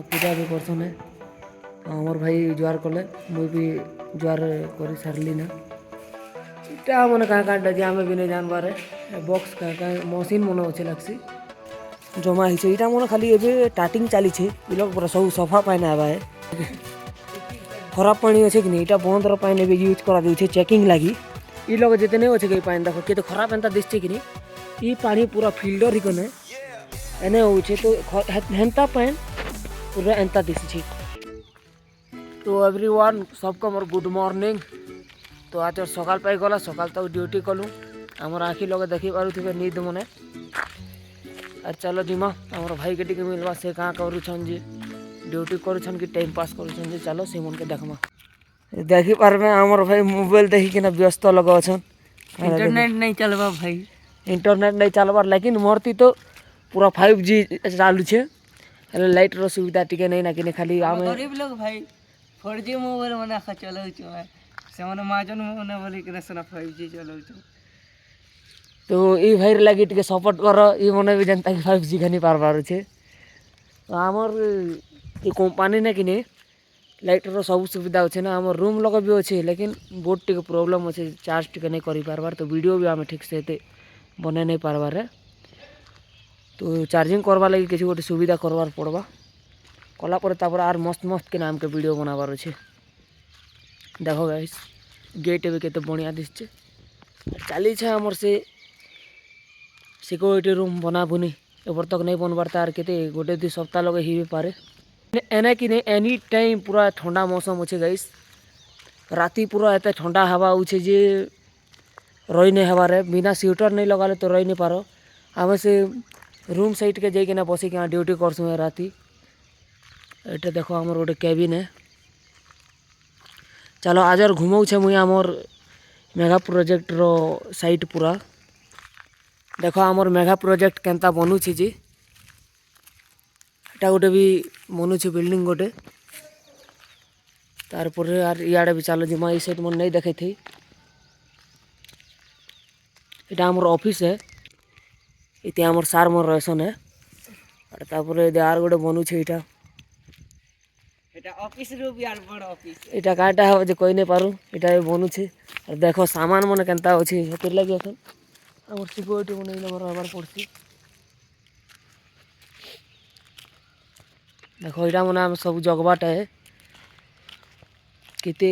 पूजा भी करसन है आमर भाई जुआर कले मुई भी जुआर कर सारली ना इटा मैंने कहाँ कहाँ जे आम भी नहीं जानबार बक्स कहाँ कहाँ मशीन मन अच्छे लगसी जमा हो यहाँ मन खाली ए टाटिंग चली लोग पूरा सब सफा पाए ना है खराब पानी अच्छे कि नहीं यहाँ बंद पानी भी यूज करा दूचे चेकिंग लगी ये लोग जितने नहीं अच्छे कहीं पानी देख कितने खराब एंता दिशे कि नहीं ये पानी पूरा फिल्टर ही कने एने होचे तो हेंता पानी पूरा एंता दिशे। तो एवरीवन सबको मोर गुड मॉर्निंग। तो आज सकाल पाई गला सकाल तक ड्यूटी कलु आमर आखि लगे देखी पारे निद मने और चलो जिमा आमर भाई के टिके मिलवा से कहाँ करुछन जी ड्यूटी करुछन कि टाइम पास करुछन जी चलो से मन के देखमा देखी पारबे आमर भाई मोबाइल देखी कि व्यस्त लगा छन इंटरनेट नहीं चलबा भाई इंटरनेट नहीं चलबार लेकिन मोरती तो पूरा 5G चालू छे लाइट रो सुविधा टिके नहीं ना कि खाली आमे गरीब लोग भाई 4G मोबाइल मना खा चलाउ छ से मने माजन मने बोली कि सना 5G चलाउ छ तो ये भाई लगी टिके सपोर्ट कर ये मने भी जनता कि 5G खानी पारबार छे तो आमर ये कंपनी ने कि नहीं लाइट रो सब सुविधा अच्छे ना आम रूम लगे भी अच्छे लेकिन बहुत टिके प्रॉब्लम अच्छे चार्ज टिके नहीं करि पारबार तो वीडियो भी आम ठीक से बने नहीं पारबार तो चार्जिंग करवा लगी किसी गोटे सुविधा करवार पड़वा कला पर आर मस्त मस्त के नाम के वीडियो बनाबार अच्छे देखो गाइस गेट भी केते बढ़िया दिशे चली आमर से सिक्योरिटी रूम बना बुनी एबर तक नहीं बनबार तार केते गोटे 2 सप्ताह लगे ही भी पारे एने कि नहीं एनी टाइम पूरा ठंडा मौसम अच्छे गाइस राति पूरा एत ठंडा हवा उछे जे रही नहीं हबारे बिना स्वेटर नहीं लगाले तो रही नहीं पारो आम से रूम साइड के जाइए बसिक ड्यूटी करसु राति ये देखो आमर गोटे केबिन है चलो आज घुमाऊ छे मुई आमर मेगा प्रोजेक्ट रो साइट पूरा देखो आमर मेगा प्रोजेक्ट केनता बनूची जी एटा गोटे भी बनूची बिल्डिंग गोटे तारपर यार इे भी चलो जिमा ये साइड मन नहीं देखे थी यहाँ आमर ऑफिस है इतने आमर सार मोर रहसन है और तापर आर गोटे बनूचे यहाँ এটা অফিস রু বিয়ার বড় অফিস এটা কাটা হবে যে কই नहीं पारू এটা बनूचे और देखो सामान मन केनता अच्छी हेतिर लगे এখন आमर सिक्योरिटी मन इन रहबार पड़सी देखो यहाँ मन आम सब जगबाटा है केते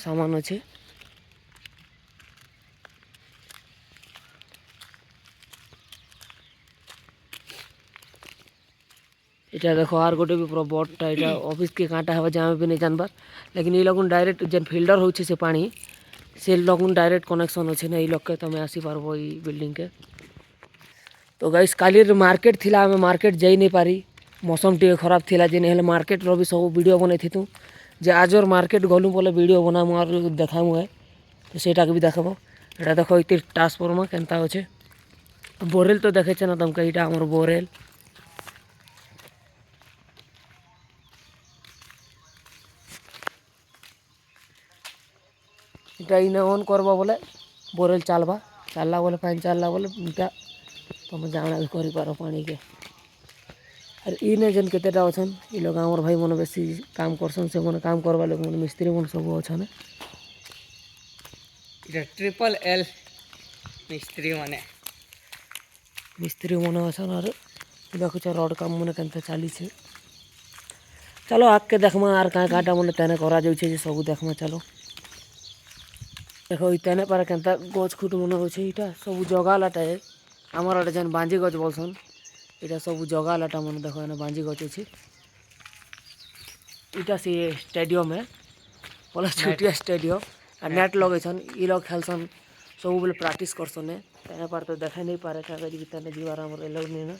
सामान अच्छे इटा देखो आर गोटे भी पूरा बड़टा यहाँ ऑफिस के काँटा है जहाँ भी नहीं जानबार लेकिन ये लोग डायरेक्ट जेन फिल्टर होचे से पानी से लोग डायरेक्ट कनेक्शन अच्छे ना ये लोग के तुम आसी पारबो ये बिल्डिंग के। तो गाइस काली मार्केट थिला आम मार्केट जाई नहीं पारी मौसम टी खराब थिला जे नहीं मार्केट रो भी सब वीडियो बनै थी जे आज और मार्केट गलु बोले वीडियो बनामु और देखामु है तो सेटा के भी देखबो एटा देखो इति ट्रांसफार्मर केनता अच्छे बोरेल तो देखे ना तुमके यहाँ आमर बोरेल इटा इन ऑन करबा बोले बोरेल चलबा चलला बोले पानी चलला बोले इटा तुम जाना भी कर पार पानी के और इन जेन केतेटा अच्छन ये लोग आमर भाई मन बेसी काम करसन से मन काम करवा लोग मन मिस्त्री मन सब अच्छन এটা ट्रिपल एल मिस्त्री मन अच्छन और देखुच रड काम मन केनता चली चलो आगे देखमा आर कहाँ काटा मन तेने करा जाउछे जे सब देखमा चलो देखो तेने पारे केनता गछ खुट मन अच्छे यहाँ सब जगालाटा है आमर आटे जेन बांजी गछ बोलसन यहाँ सब जगालाटा मन देखो एने बांजी गछ अच्छे इटा से स्टेडियम है बोला छुटिया स्टेडियम और नेट लगेसन ये लोग खेलसन सब बोले प्रैक्टिस करसन तेने पार तो देखा नहीं पारे क्या करी तेने जीवार आमर एलाउ नहीं ना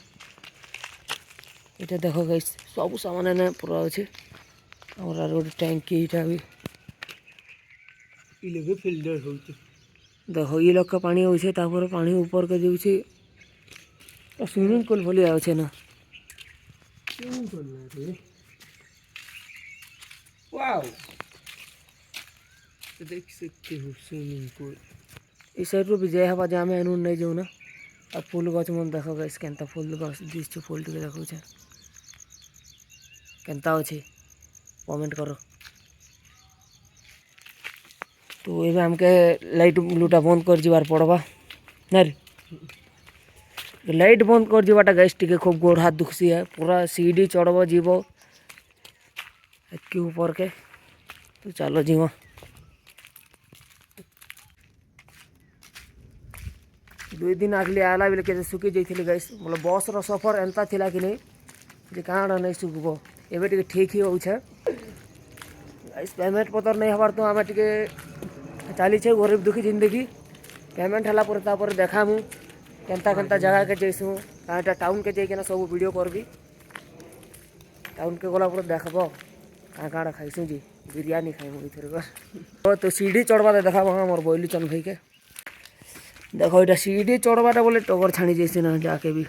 इटा देखो गाइस सब सामान एने पूरा अच्छे आमर आर गोटे टैंकी इटा भी इलेवे फिल्टर होचे देखो ये लोग का पानी होचे तापर पानी ऊपर के जाउछे स्विमिंग पूल भली आछे ना स्विमिंग पूल रे वाओ तो देख सकते हो स्विमिंग पूल इस साइड रो भी जाए हवा जामे एनु नहीं जाऊ ना और फूल गछ मन देखो गाइस केनता फूल गछ दिस फूल टिके देखो छे केनता अच्छे कमेंट करो। तो ये हमके लाइट ब्लूटा बंद कर जीवार पड़वा ना रे। लाइट बंद कर जीवाटा गाइस टिके खूब गोड़ हाथ दुखसी है पूरा सीढ़ी चढ़ब जीव एतकी ऊपर के। तो चलो जीव दुई दिन आगली आला बेले के सुखी जाइए गाइस मतलब बस रो सफर एंता थिला कि नहीं जे कहाँ नहीं सुखब एवं टे ठीक ही हो गाइस। पेमेंट पतर नहीं हबार तो आम टे चली गरीब दुखी जिंदगी पेमेंट है देखा मु केनता केनता जगह के जैसू कहाँ टाउन के जाइए सब वीडियो करबी टाउन के गला देखब कहाँ कहाँ खाईसु जी बिरयानी खाइमु इथर तो सीढ़ी चढ़वा देखा मोर बोली चंद भाई के देखो ये सीढ़ी चढ़वाटा बोले टगर छाणी जैसे ना जाके भी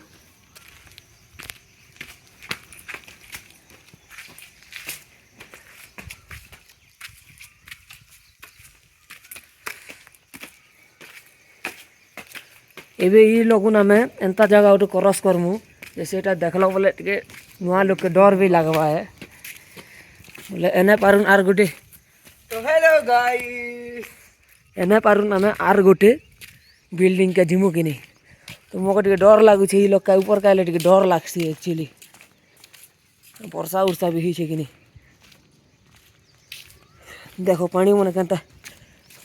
एबे ये लगुन आम एंता जगह गोटे क्रॉस करमु जैसे देखल बोले टे नुआ लोग के डर भी लगवा है बोले एने पारुन आर गोटे। तो हेलो गाइस एने पारुन आम आर गोटे बिल्डिंग के जिमु कि नहीं तो मोके डर लगुच लोग का ऊपर का डर लगसी एक्चुअली वर्षा उर्षा भी हुई कि नहीं देखो पानी मन के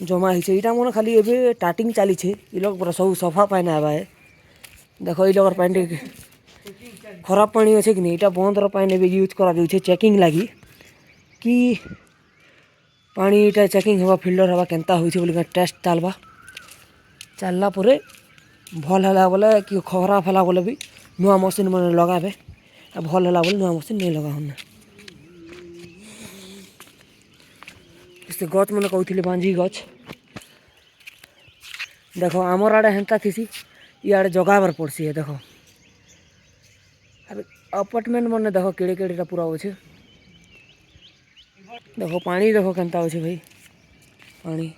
जमा होटा मन खाली एवं स्टार्टिंग चली ये लोग पूरा सब सफा पानी आवा है। देखो ये लोग पानी खराब पानी अच्छे कि नहीं यहाँ बंद पानी यूज करा चेकिंग लगी कि पानी यहाँ चेकिंग हवा फिल्टर हवा केनता हो टेस्ट चलवा चलला परे भल है बोले कि खराब है बोले भी नुआ मशीन मैंने लगाबे भल है बोले नुआ मशीन नहीं लगा हमने से गच मैंने कहते बांझी गच देखो आमर आड़े हेन्ता थी इे जगाबार पड़सी है देखो अब अपार्टमेंट मैंने देखो केड़े केड़ेटा पूरा अच्छे देखो पानी देखो केनता अच्छे भाई पानी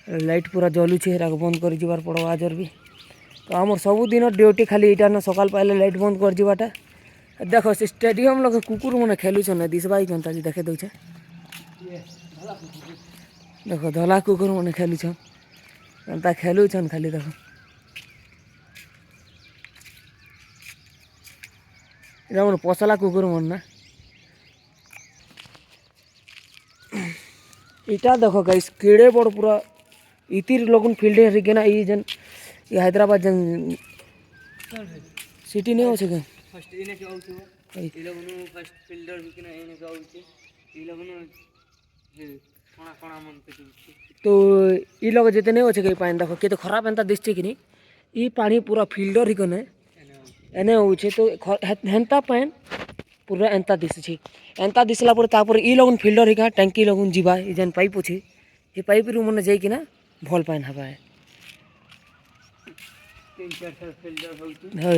लाइट पूरा जलुचे बंद कर जीवार पड़ो आजर भी तो आमर सबुदिन ड्यूटी खाली यहाँ ना सकाल पाइले लाइट बंद कर जीवाटा देखो से स्टेडियम लोग कुकुर मैंने खेलुन दिशा केनता देखे दौचे देखो धला कुकुर मैंने खेलुन केनता खेलुन खाली देखो इटा मन पसला कुकुर मन ना इटा देखो गाइस केड़े बड़ पूरा इतिर लोगन फील्ड है ना ये जन ये हैदराबाद जन सिटी नहीं हो सके फर्स्ट इने के आउछ ए लोगन फर्स्ट फिल्डर भी ना इने के आउछ ए लोगन हे कोना कोना मन पे तो ये लोग जेते नहीं हो सके पानी देखो के तो खराब एंता दिसते कि नहीं ये पानी पूरा फिल्डर ही कने एने होछे तो हेंता पानी पूरा एंता दिसछे एंता दिसला पर तापर ई लोगन फिल्डर ही टैंकी लोगन जीवा ई जन पाइप अछि ये पाइप रु मन जाई कि ना भल पानी हवा है 3-4 फिल्डर होउछ है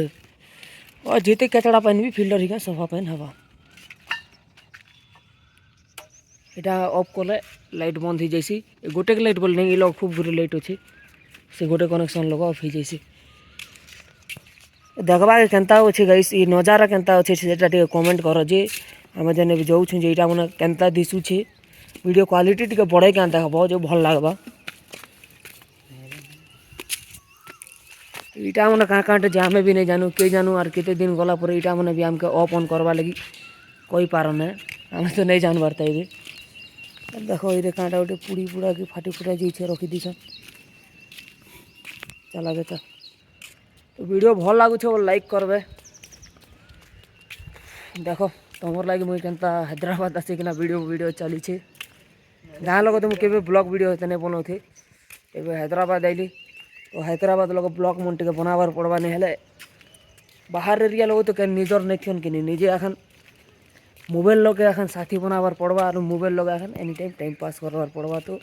और जेते कचड़ा पानी भी फिल्डर ही सफा पानी हवा এটা অফ করলে লাইট বন্ধ হয়ে যাইছি গোটে লাইট বলে नहीं ये लोग खूब गुरे लाइट अच्छे से गोटे कनेक्शन लगा ऑफ हो जाइए देखवा केनता अच्छे गाइस ये नजारा केनता अच्छे सेटा टे कमेंट कर जे आम जन भी जाऊँ जे यहाँ मैंने केनता दिशुचे वीडियो क्वालिटी टे बढ़े क्या देखब जो भल लगवा यहाँ मैंने कहाँ कहाँ जे आमे भी नहीं जानू के जानू और केते दिन गला पर यहाँ मैंने भी आमके ऑफ ऑन करवा लगी कोई पार ना आम तो नहीं जानवर था ये देखो ये काँटा गोटे पुड़ी पुड़ा कि फाटी फुटा जाइए रखी दी चला बेटा तो वीडियो भल लगुच लाइक करबे देखो तुमर लगे मुझे केनता हैदराबाद आसिकिना वीडियो चली गाँ लोग तो मुझे ब्लॉग वीडियो होते नहीं बनाऊे एवं हैदराबाद आइली तो हैदराबाद लोग ब्लॉग मन टे बनाबार पड़वा नहीं हेले बाहर एरिया लोग तो कहीं निजर नहीं थी कि निजे एखन मोबाइल लगे एखन साथी बनाबार पड़वा और मोबाइल लगे एखन एनी टाइम पास करवार पड़वा तो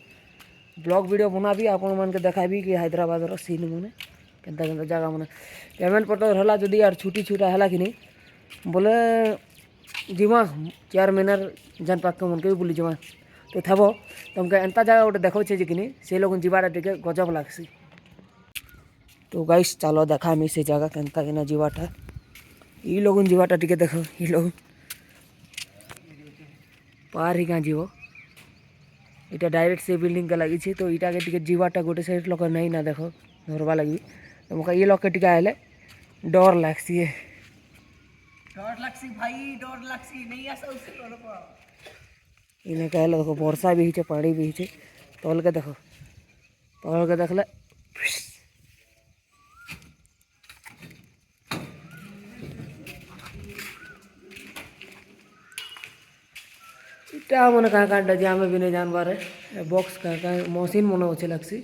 ब्लॉग वीडियो बनाबी आपण मन के देखाबी कि हैदराबाद सीन मैंने केनता केनता जगह मैंने पेमेंट पटर है जदि यार छुट्टी छुटा है कि नहीं बोले जीवा 4 महीनार जान पाक मन के भी बुली जीवा तो थब तुमके एंता जगह गोटे देखो कि नहीं से लोग जीवाटा टे गजब लगसी तो गाइस चलो देखा से जगह केनता केना जीवाटा ଇ ଲଗୁନ୍ ଯିବାଟା ଟିକେ ଦେଖ ଇ ଲଗୁନ୍ ପାର ହିଁ କାଁ ଯିବ এটা ডাইরেক্ট সে বিল্ডিং কে লাগিছে তো এটাকে টিকে ଯିବାଟା ଗୋଟେ ସାଇଡ୍ ଲୋକ ନାଇଁ ନା ଦେଖ ଧରବା ଲାଗି ତମକୁ ଏ ଲୋକ ଟିକେ ଆଇଲେ ଡର ଲାଗ୍ସି ଭାଇ ଡର ଲାଗ୍ସି ନେଇ ଆସ ଇନେ କହିଲେ ଦେଖ ବର୍ଷା ବି ହେଇଛେ ପାଣି ବି ହେଇଛେ ତଲକେ ଦେଖ ତଲକେ ଦେଖଲେ इटा मन कहाँ काटा जे आमे भी नहीं जानबारे बॉक्स कहाँ कहाँ मशीन मन अच्छे लगसी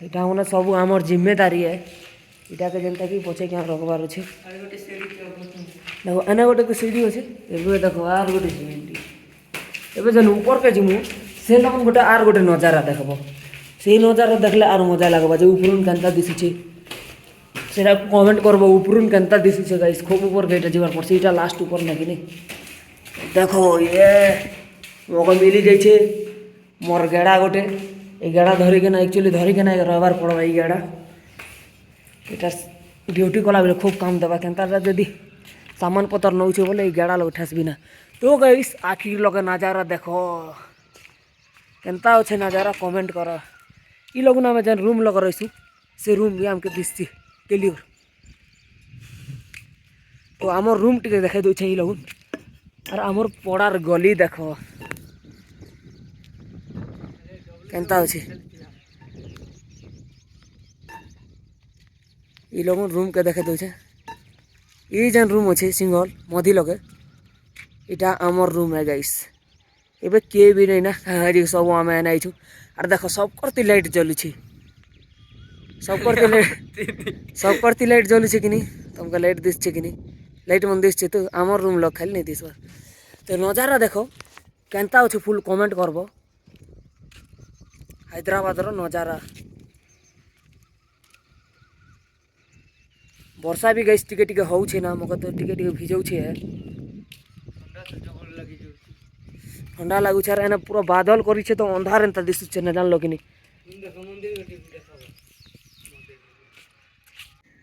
इटा मन सब आमर जिम्मेदारी है इटा के जनता कि पछे क्या रखबार अच्छे देखो एने गोटे तो सीढ़ी अच्छे एबे देखो आर गोटे सीढ़ी एबे जन ऊपर के जिमु से लगन गोटे आर गोटे नजारा देखबो से नजारा देखले आर मजा लगबा जे ऊपरुन केनता दिसुचे सेटा कमेंट करबो ऊपरुन केनता दिसुचे गाइस खूब ऊपर गेटा जीवार पड़सी इटा लास्ट ऊपर ना कि नहीं देखो ये मोको मिली जाइए मोर गेड़ा गोटे ये गेड़ा धरिके ना एक्चुअली धरिके ना रहबार पड़वा ये गेड़ा इटा ड्यूटी कला बेले खूब काम देवा केनता जदि सामान पतर नौचे बोले ये गेड़ा लोग ठेस बिना तो गाइस आखिर लोग नजारा देखो केनता अच्छे नजारा कमेंट कर ई लोग ना जेन रूम लग रहीसु से रूम भी आमके दिसची क्लियर तो आमर रूम टिके देखाई दउछे ई लोग और आमर पड़ार गली देख केनता अच्छे ये लोग रूम के देखे दौचे ये जेन रूम अच्छे सिंगल मधी लगे इटा आमर रूम है गाइस एबे किए भी नहीं ना जी सब आम एने आइछु और देख सब करती लाइट जलुची सब करती लाइट जलुचे कि नहीं तुमको लाइट दिसछे कि नहीं लाइट मन दिसछे तो आमर रूम लग खाली नहीं दिसबार तो नजारा देखो केनता अच्छे फुल कमेंट करबो हैदराबाद रो नजारा वर्षा भी गैस टिके टिके होउछे ना मके तो टिके टिके भिजौछे है ठंडा लागुछे और एने पूरा बादल करिछे तो अंधार एंता दिसुछे ना जानलो कि नहीं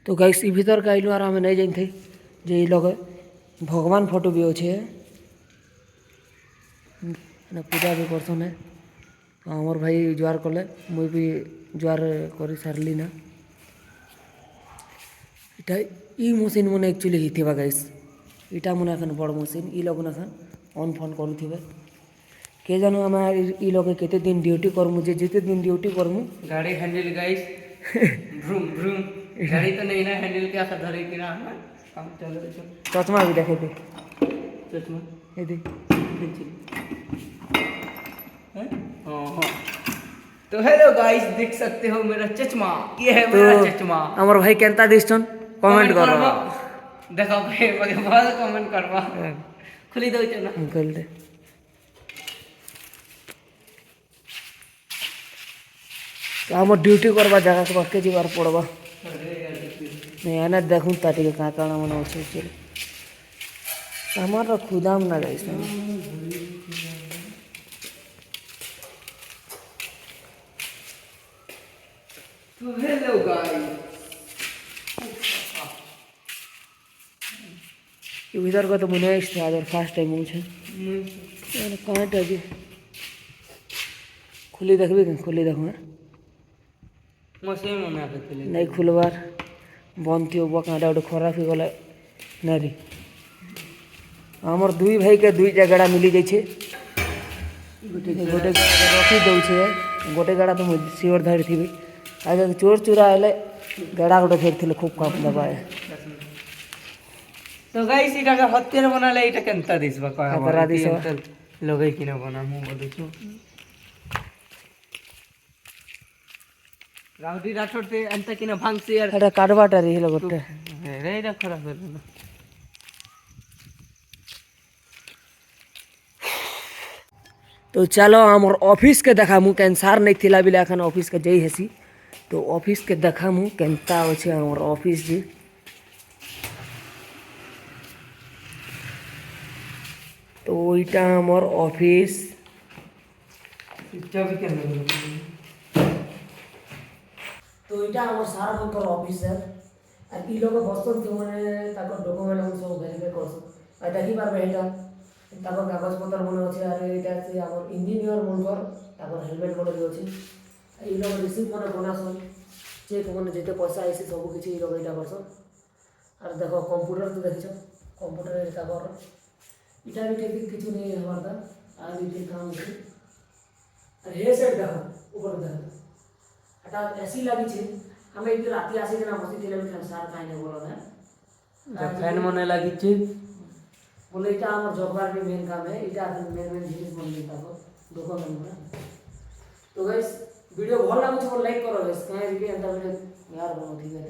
तो गैस ई भीतर का आइलु और हमें नहीं जानते जे ई लगे भगवान फोटो भी अच्छे ना पूजा भी करसन है आमर भाई जुआर कले मुई भी जुआर कर सारली ना इटा ई मशीन मन एक्चुअली हिथिबा गाइस इटा मन एखन बड़ मशीन ई लोग एखन ऑन फोन करुथिबे के जानो आम ई लोग केते दिन ड्यूटी करमु जे जिते दिन ड्यूटी करमु गाड़ी हैंडल गाइस भ्रूम भ्रूम गाड़ी तो नहीं ना हैंडल क्या धरे कि ना काम चले चश्मा भी देखे दे चश्मा ये दे हाँ तो हेलो गाइस देख सकते हो मेरा चश्मा ये है मेरा चश्मा हमर भाई केनता दिसन कमेंट करबा देखो भाई बहुत कमेंट करबा खुली दो चना अंकल दे हमर ड्यूटी करबा जगह के बाके जीवार पड़बा नहीं आने देखूँ ताटी कहाँ कहाँ मन अच्छे हमारा खुदाम ना गाइस तो हेलो गाइस इधर का तो मुझे इस आज फर्स्ट टाइम मुझे कहाँ टाइम खुली देखबी खुली देखूँ मशीन मना के नहीं खुलवार बंद थी कहाँ गोटे खराब हो गला नारी आमर दुई भाई के दुई गाड़ा मिली जाइए गोटे रखी दौचे गोटे गाड़ा तो मुझे सियोर धरी थी आज चोर चोरा आए गाड़ा गोटे फेर खूब काम दबा तो गाइस इटा के हत्यार बनाले इटा केनता दिसबा हतरा दिसबा लगे कि ना बना मु बोलछु राउडी राठौर से अंत कि ना भांगसे यार एटा काटबाटा रे हिलो गोटे रे इटा खराब हो ना तो चलो हमर ऑफिस के देखामु कैंसार नहीं थिला बिले एखन ऑफिस के जई हेसी तो ऑफिस के देखामु केनता होछे हमर ऑफिस जी तो इटा हमर ऑफिस चाबी के तो इटा हमर सार होकर ऑफिस है আর ই লোক বসন যে মানে তারপর ডকুমেন্ট সব ভেরিফাই করছো আর দেখি পারবে এটা তারপর কাগজপত্র মনে আছে আর এটা আছে আমার ইঞ্জিনিয়ার মনকর তারপর হেলমেট মনে আছে এই লোক রিসিভ মানে বনাসন চেক মানে যেতে পয়সা আইসি সবু কিছু এই লোক এটা করছো আর দেখো কম্পিউটার তো দেখছ কম্পিউটারে তারপর এটা भी ठीक কিছু নেই हमारा আর এই কাম আছে আর হে সেট দেখো উপর দেখো এটা এসি লাগিছে আমি এই রাতে আসি কিনা বসিছিলাম সার কাইনে বলো না ফ্যান মনে লাগিছে বলে এটা আমার জবকার भी मेन काम है এটা মেন জিনিস বলি তারপর ডকুমেন্ট না তো गाइस ভিডিও ভালো লাগছে লাইক করো गाइस কাই ভিডিও এন্ড ভিডিও यार बहुत ठीक है